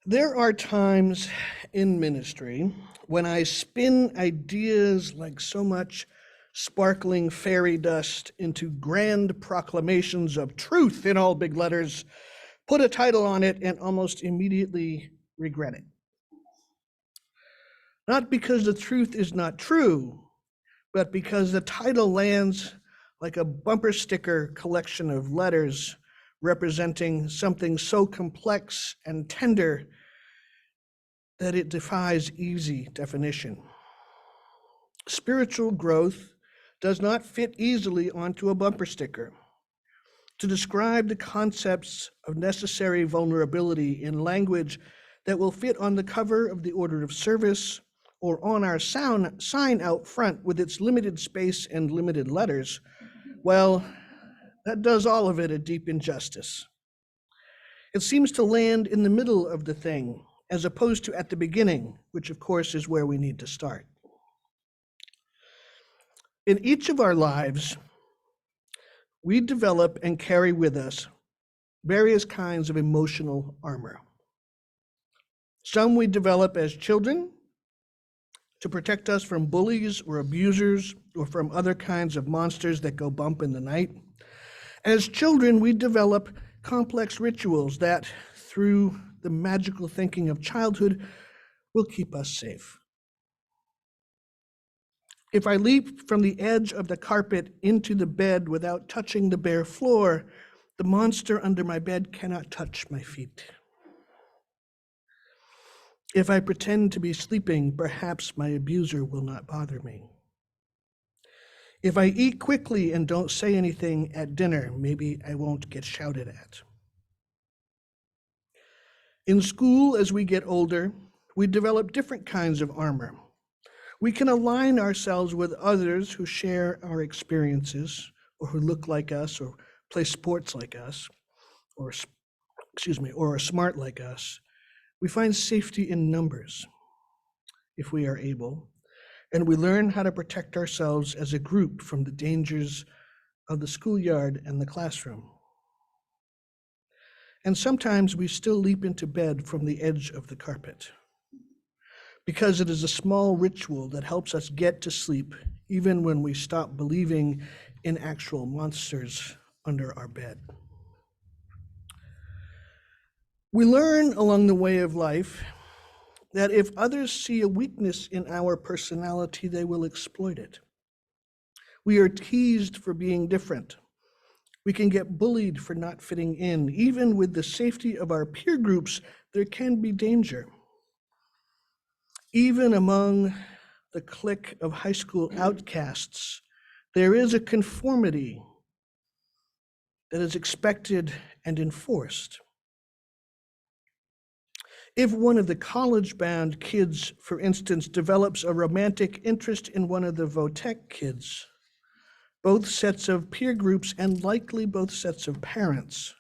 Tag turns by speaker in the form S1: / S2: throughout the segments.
S1: There are times in ministry when I spin ideas like so much sparkling fairy dust into grand proclamations of truth in all big letters, put a title on it, and almost immediately regret it. Not because the truth is not true, but because the title lands like a bumper sticker collection of letters representing something so complex and tender that it defies easy definition. Spiritual growth does not fit easily onto a bumper sticker. To describe the concepts of necessary vulnerability in language that will fit on the cover of the order of service or on our sign out front with its limited space and limited letters, well, that does all of it a deep injustice. It seems to land in the middle of the thing, as opposed to at the beginning, which of course is where we need to start. In each of our lives, we develop and carry with us various kinds of emotional armor. Some we develop as children to protect us from bullies or abusers or from other kinds of monsters that go bump in the night. As children, we develop complex rituals that, through the magical thinking of childhood, will keep us safe. If I leap from the edge of the carpet into the bed without touching the bare floor, the monster under my bed cannot touch my feet. If I pretend to be sleeping, perhaps my abuser will not bother me. If I eat quickly and don't say anything at dinner, maybe I won't get shouted at. In school, as we get older, we develop different kinds of armor. We can align ourselves with others who share our experiences or who look like us or play sports like us or are smart like us. We find safety in numbers if we are able, and we learn how to protect ourselves as a group from the dangers of the schoolyard and the classroom. And sometimes we still leap into bed from the edge of the carpet, because it is a small ritual that helps us get to sleep even when we stop believing in actual monsters under our bed. We learn along the way of life that if others see a weakness in our personality, they will exploit it. We are teased for being different. We can get bullied for not fitting in. Even with the safety of our peer groups, there can be danger. Even among the clique of high school outcasts, there is a conformity that is expected and enforced. If one of the college-bound kids, for instance, develops a romantic interest in one of the Votech kids, both sets of peer groups and likely both sets of parents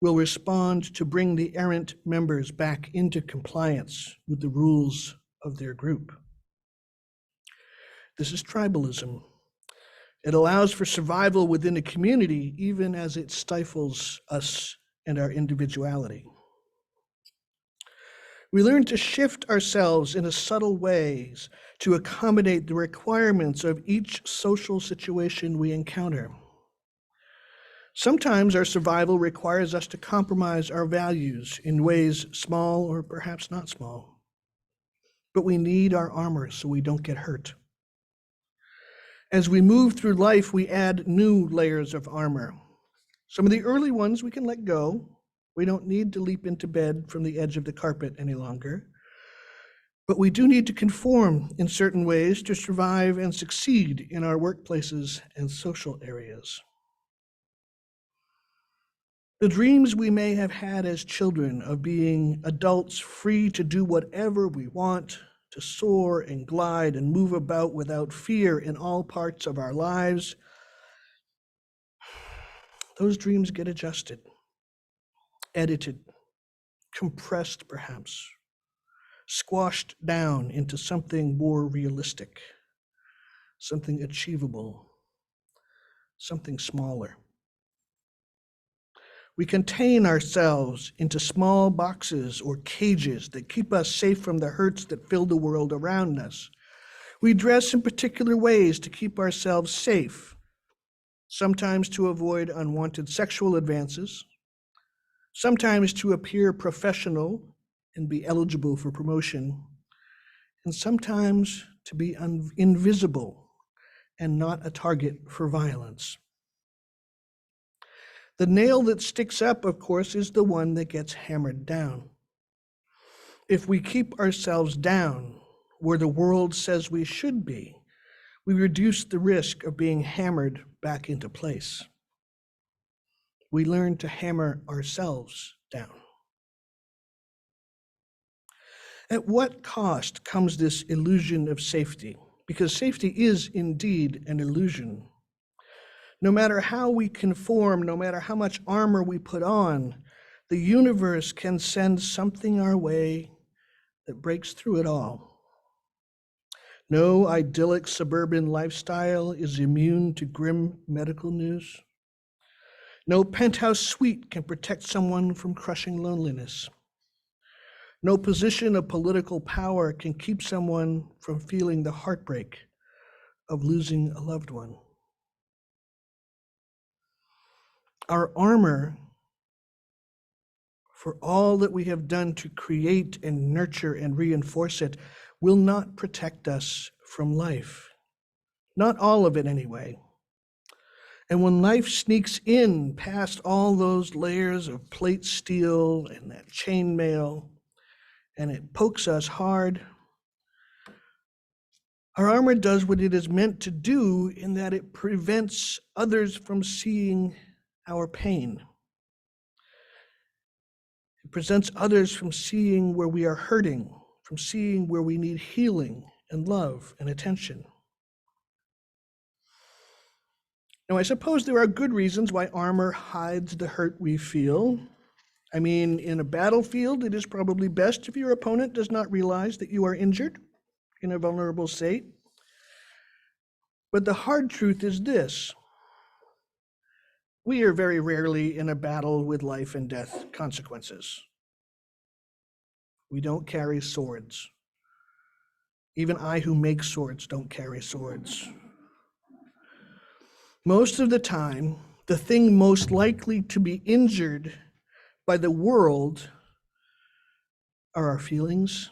S1: will respond to bring the errant members back into compliance with the rules of their group. This is tribalism. It allows for survival within a community, even as it stifles us and our individuality. We learn to shift ourselves in subtle ways to accommodate the requirements of each social situation we encounter. Sometimes our survival requires us to compromise our values in ways small or perhaps not small. But we need our armor so we don't get hurt. As we move through life, we add new layers of armor. Some of the early ones we can let go. We don't need to leap into bed from the edge of the carpet any longer. But we do need to conform in certain ways to survive and succeed in our workplaces and social areas. The dreams we may have had as children of being adults free to do whatever we want, to soar and glide and move about without fear in all parts of our lives, those dreams get adjusted, edited, compressed perhaps, squashed down into something more realistic, something achievable, something smaller. We contain ourselves into small boxes or cages that keep us safe from the hurts that fill the world around us. We dress in particular ways to keep ourselves safe, sometimes to avoid unwanted sexual advances, sometimes to appear professional and be eligible for promotion, and sometimes to be invisible and not a target for violence. The nail that sticks up, of course, is the one that gets hammered down. If we keep ourselves down where the world says we should be, we reduce the risk of being hammered back into place. We learn to hammer ourselves down. At what cost comes this illusion of safety? Because safety is indeed an illusion. No matter how we conform, no matter how much armor we put on, the universe can send something our way that breaks through it all. No idyllic suburban lifestyle is immune to grim medical news. No penthouse suite can protect someone from crushing loneliness. No position of political power can keep someone from feeling the heartbreak of losing a loved one. Our armor, for all that we have done to create and nurture and reinforce it, will not protect us from life. Not all of it anyway. And when life sneaks in past all those layers of plate steel and that chainmail, and it pokes us hard, our armor does what it is meant to do in that it prevents others from seeing our pain. It prevents others from seeing where we are hurting, from seeing where we need healing and love and attention. Now, I suppose there are good reasons why armor hides the hurt we feel. I mean, in a battlefield, it is probably best if your opponent does not realize that you are injured in a vulnerable state. But the hard truth is this: we are very rarely in a battle with life and death consequences. We don't carry swords. Even I who make swords don't carry swords. Most of the time, the thing most likely to be injured by the world are our feelings,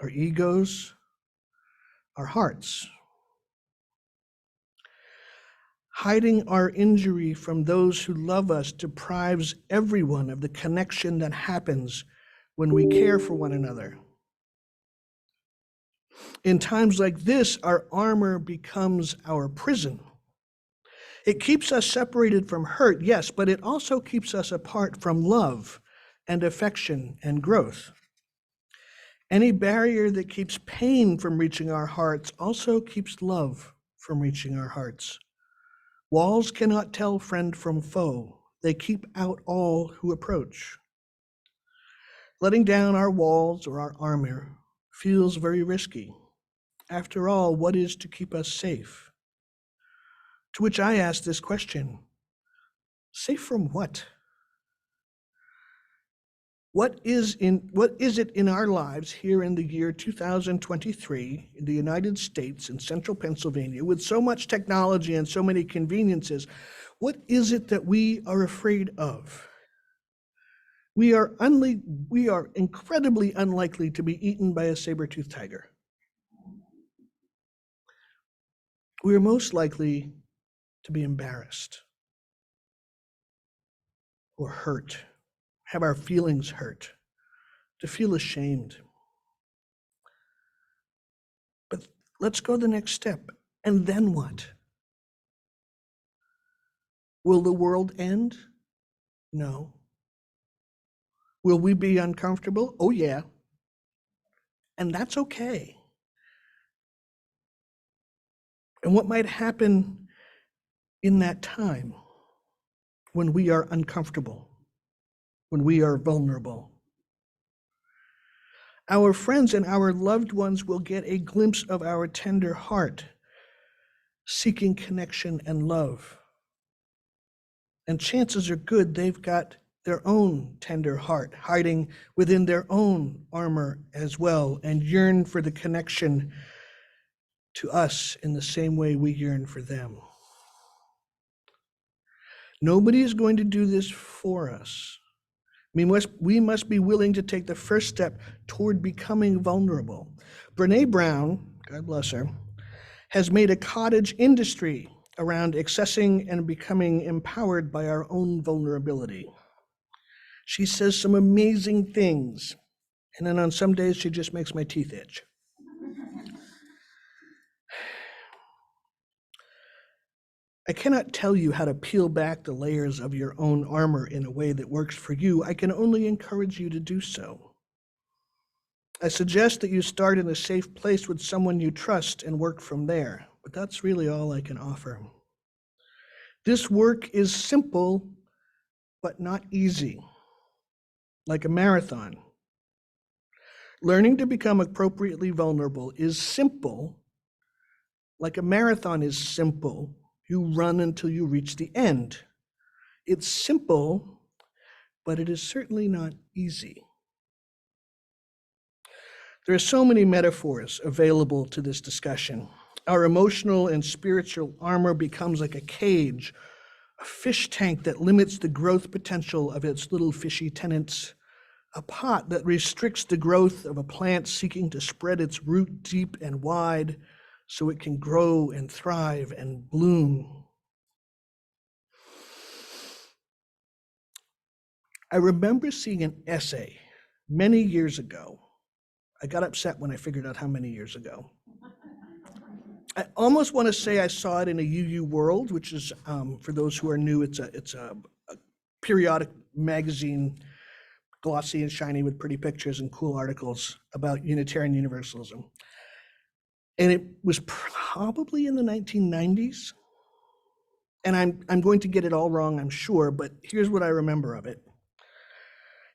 S1: our egos, our hearts. Hiding our injury from those who love us deprives everyone of the connection that happens when we care for one another. In times like this, our armor becomes our prison. It keeps us separated from hurt, yes, but it also keeps us apart from love and affection and growth. Any barrier that keeps pain from reaching our hearts also keeps love from reaching our hearts. Walls cannot tell friend from foe. They keep out all who approach. Letting down our walls or our armor feels very risky. After all, what is to keep us safe? To which I ask this question: safe from what? What is it in our lives here in the year 2023 in the United States in central Pennsylvania with so much technology and so many conveniences? What is it that we are afraid of? We are incredibly unlikely to be eaten by a saber-toothed tiger. We are most likely to be embarrassed or hurt, have our feelings hurt, to feel ashamed. But let's go the next step. And then what? Will the world end? No. Will we be uncomfortable? Oh, yeah. And that's okay. And what might happen in that time when we are uncomfortable, when we are vulnerable? Our friends and our loved ones will get a glimpse of our tender heart, seeking connection and love. And chances are good they've got their own tender heart hiding within their own armor as well, and yearn for the connection to us in the same way we yearn for them. Nobody is going to do this for us. We must be willing to take the first step toward becoming vulnerable. Brene Brown, God bless her, has made a cottage industry around accessing and becoming empowered by our own vulnerability. She says some amazing things, and then on some days she just makes my teeth itch. I cannot tell you how to peel back the layers of your own armor in a way that works for you. I can only encourage you to do so. I suggest that you start in a safe place with someone you trust and work from there, but that's really all I can offer. This work is simple, but not easy, like a marathon. Learning to become appropriately vulnerable is simple, like a marathon is simple. You run until you reach the end. It's simple, but it is certainly not easy. There are so many metaphors available to this discussion. Our emotional and spiritual armor becomes like a cage, a fish tank that limits the growth potential of its little fishy tenants, a pot that restricts the growth of a plant seeking to spread its root deep and wide so it can grow and thrive and bloom. I remember seeing an essay many years ago. I got upset when I figured out how many years ago. I almost want to say I saw it in a UU World, which is, for those who are new, it's a periodic magazine, glossy and shiny with pretty pictures and cool articles about Unitarian Universalism. And it was probably in the 1990s. And I'm going to get it all wrong, I'm sure, but here's what I remember of it.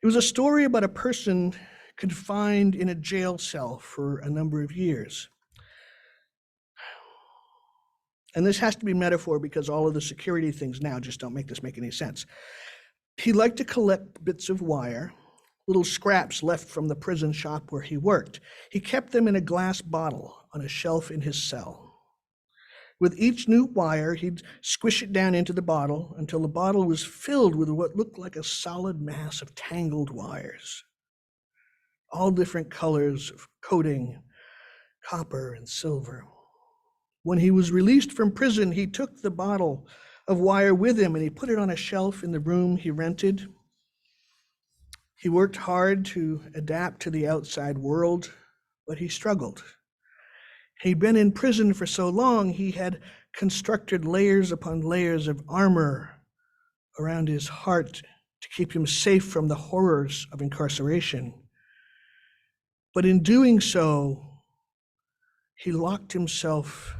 S1: It was a story about a person confined in a jail cell for a number of years. And this has to be metaphor because all of the security things now just don't make this make any sense. He liked to collect bits of wire, little scraps left from the prison shop where he worked. He kept them in a glass bottle on a shelf in his cell. With each new wire, he'd squish it down into the bottle until the bottle was filled with what looked like a solid mass of tangled wires, all different colors of coating, copper and silver. When he was released from prison, he took the bottle of wire with him and he put it on a shelf in the room he rented. He worked hard to adapt to the outside world, but he struggled. He'd been in prison for so long, he had constructed layers upon layers of armor around his heart to keep him safe from the horrors of incarceration. But in doing so, he locked himself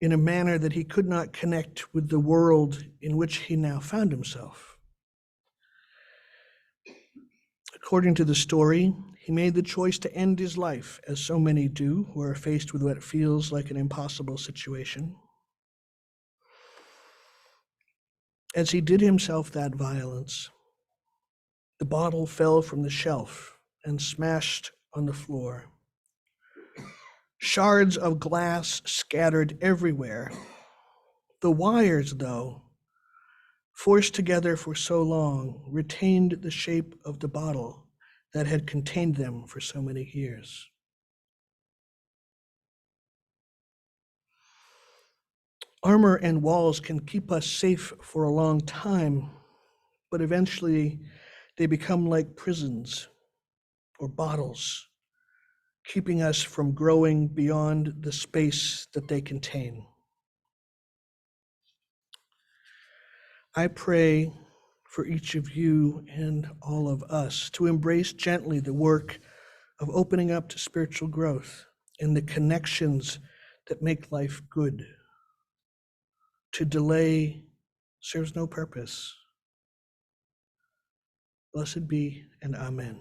S1: in a manner that he could not connect with the world in which he now found himself. According to the story, he made the choice to end his life, as so many do who are faced with what feels like an impossible situation. As he did himself that violence, the bottle fell from the shelf and smashed on the floor. Shards of glass scattered everywhere. The wires, though, forced together for so long, retained the shape of the bottle that had contained them for so many years. Armor and walls can keep us safe for a long time, but eventually they become like prisons or bottles, keeping us from growing beyond the space that they contain. I pray for each of you and all of us to embrace gently the work of opening up to spiritual growth and the connections that make life good. To delay serves no purpose. Blessed be and amen.